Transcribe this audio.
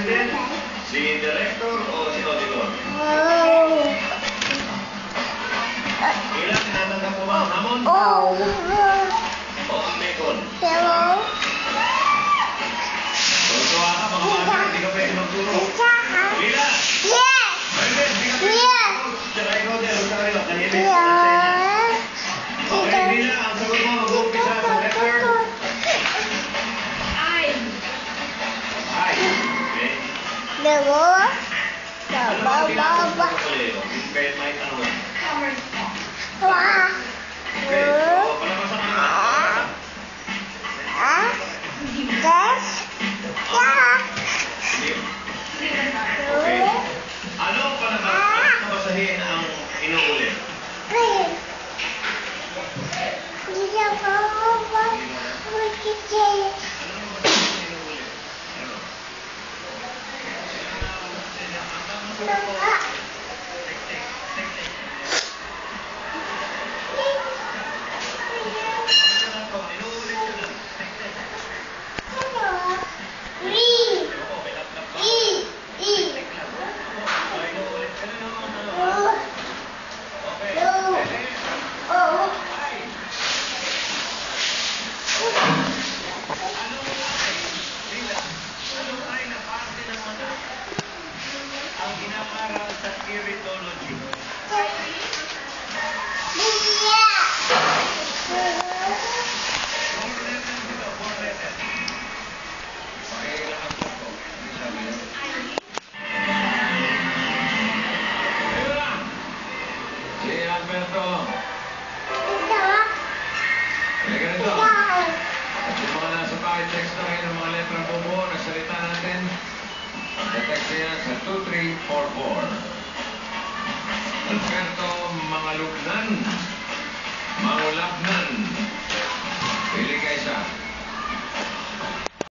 president? Si director o si auditor? Ilan tinatanggap mo ba ang hamon? O ang bacon? Tuwa ka, mga bata, hindi ka pwede magturo. Bila! Pwede, hindi ka pwede magturo. Tsaka ikaw dyan, huwag ka kayo. Kanina yung sa inyo. Okay, Bila, ang sagot mo, mag-uumpisa sa letter? I. Okay. Ano ang tinatawag sa kaleo? Kahit may tanong. Okay, so, palabasan ka naman. Okay. Ano ang palabasahin ang inuulit? Ang inaparal sa iridology. Si Alberto. Ganito. At yung mga nasa packet text na kayo ng mga letrang bumuo na salita natin, text niya sa 2344. Alberto Mangalugnan.